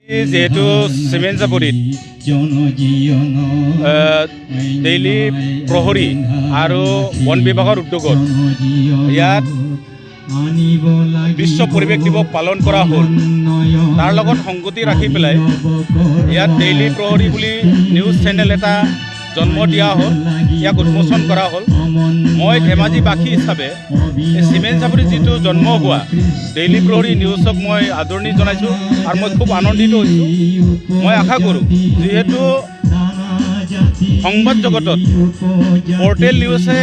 যেহেতু চিমেণ্ট চাপৰিত ডেইলি প্ৰহৰী আৰু বন বিভাগৰ উদ্যোগত ইয়াত বিশ্ব পৰিৱেশ দিৱস পালন কৰা হ'ল। তাৰ লগত সংগতি ৰাখি পেলাই ইয়াত ডেইলি প্ৰহৰী বুলি নিউজ চেনেল এটা জন্ম দিয়া হ'ল, ইয়াক উন্মোচন কৰা হ'ল। মই ধেমাজিবাসী হিচাপে এই চিমেণ্ট চাপৰিত যিটো জন্ম হোৱা ডেইলি প্ৰহৰী নিউজক মই আদৰণি জনাইছোঁ আৰু মই খুব আনন্দিত হৈছোঁ। মই আশা কৰোঁ যিহেতু সংবাদ জগতত পৰ্টেল নিউজে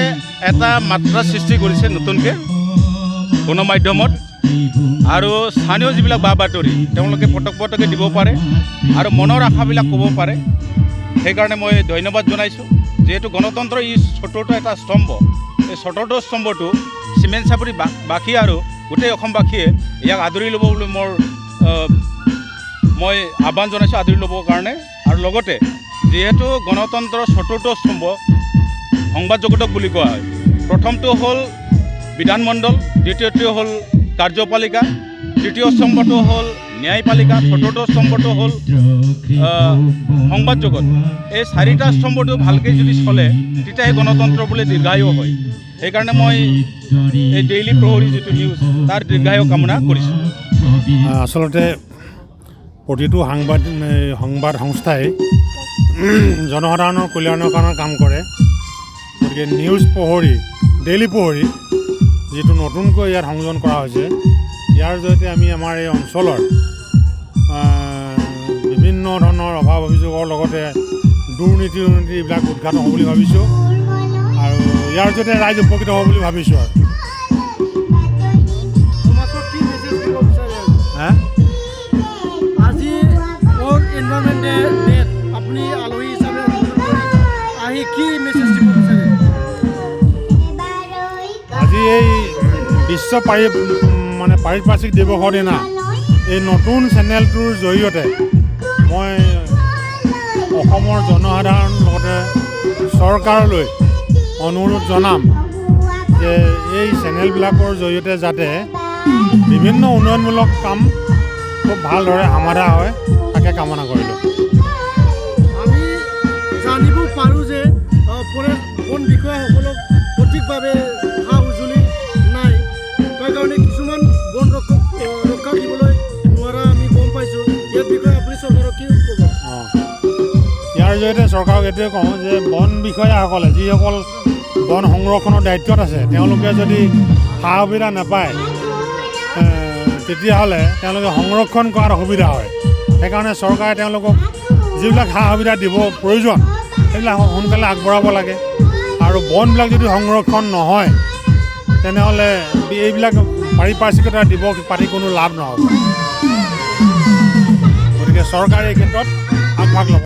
এটা মাত্ৰা সৃষ্টি কৰিছে নতুনকৈ গণমাধ্যমত, আৰু স্থানীয় যিবিলাক বা বাতৰি তেওঁলোকে পটকে দিব পাৰে আৰু মনৰ আশাবিলাক ক'ব পাৰে। সেইকাৰণে মই ধন্যবাদ জনাইছোঁ। যিহেতু গণতন্ত্ৰ ই চতুৰ্থ এটা স্তম্ভ, এই চতুৰ্থ স্তম্ভটো চিমেণ্ট চাপৰি বাসী আৰু গোটেই অসমবাসীয়ে ইয়াক আদৰি ল'ব বুলি মই আহ্বান জনাইছোঁ, আদৰি ল'বৰ কাৰণে। আৰু লগতে যিহেতু গণতন্ত্ৰৰ চতুৰ্থ স্তম্ভ সংবাদ জগতক বুলি কোৱা হয়, প্ৰথমটো হ'ল বিধানমণ্ডল, দ্বিতীয়টো হ'ল কাৰ্যপালিকা, তৃতীয় স্তম্ভটো হ'ল ন্যায়পালিকা, চতুৰ্থ স্তম্ভটো হ'ল সংবাদ জগত। এই চাৰিটা স্তম্ভটো ভালকৈ যদি চলে তেতিয়াহে গণতন্ত্ৰ বুলি দীৰ্ঘায়ু হয়। সেইকাৰণে মই এই ডেইলি প্ৰহৰী যিটো নিউজ তাৰ দীৰ্ঘায়ু কামনা কৰিছোঁ। আচলতে প্ৰতিটো সংবাদ সংস্থাই জনসাধাৰণৰ কল্যাণৰ কাৰণে কাম কৰে। গতিকে নিউজ প্ৰহৰী, ডেইলি প্ৰহৰী যিটো নতুনকৈ ইয়াত সংযোজন কৰা হৈছে, ইয়াৰ জৰিয়তে আমি আমাৰ এই অঞ্চলৰ বিভিন্ন ধৰণৰ অভাৱ অভিযোগৰ লগতে দুৰ্নীতি এইবিলাক উদ্ঘাটন হ'ব বুলি ভাবিছোঁ, আৰু ইয়াৰ জৰিয়তে ৰাইজ উপকৃত হ'ব বুলি ভাবিছোঁ। আৰু আজি এনভাইৰনমেণ্ট ডেত আপুনি আলহী হিচাপে আহি কি মেছেজ দিব বিচাৰে? আজি এই বিশ্ব পাৰিপাৰ্শ্বিক দিৱসৰ দিনা এই নতুন চেনেলটোৰ জৰিয়তে মই অসমৰ জনসাধাৰণ লগতে চৰকাৰলৈ অনুৰোধ জনাম যে এই চেনেলবিলাকৰ জৰিয়তে যাতে বিভিন্ন উন্নয়নমূলক কাম খুব ভালদৰে সমাধা হয়, তাকে কামনা কৰিলোঁ। আমি জানিব পাৰোঁ যে বন বিষয়াসকলক সঠিকভাৱে সা সঁজুলি নাই, তাৰ কাৰণে কিছুমান বন ৰক্ষা দিবলৈ নোৱাৰা আমি গম পাইছোঁ। ইয়াৰ বিষয়ে আপুনি চৰকাৰক কি ক'ব? ইয়াৰ জৰিয়তে চৰকাৰক এইটোৱে কওঁ যে বন বিষয়াসকলে যিসকল বন সংৰক্ষণৰ দায়িত্বত আছে, তেওঁলোকে যদি সা সুবিধা নাপায় তেতিয়াহ'লে তেওঁলোকে সংৰক্ষণ কৰাত অসুবিধা হয়। সেইকাৰণে চৰকাৰে তেওঁলোকক যিবিলাক সা সুবিধা দিব প্ৰয়োজন সেইবিলাক সোনকালে আগবঢ়াব লাগে। আৰু বনবিলাক যদি সংৰক্ষণ নহয় তেনেহ'লে এইবিলাক পাৰিপাৰ্শ্বিকতা দিৱস পাতি কোনো লাভ নহ'ব। গতিকে চৰকাৰে এই ক্ষেত্ৰত আগভাগ ল'ব।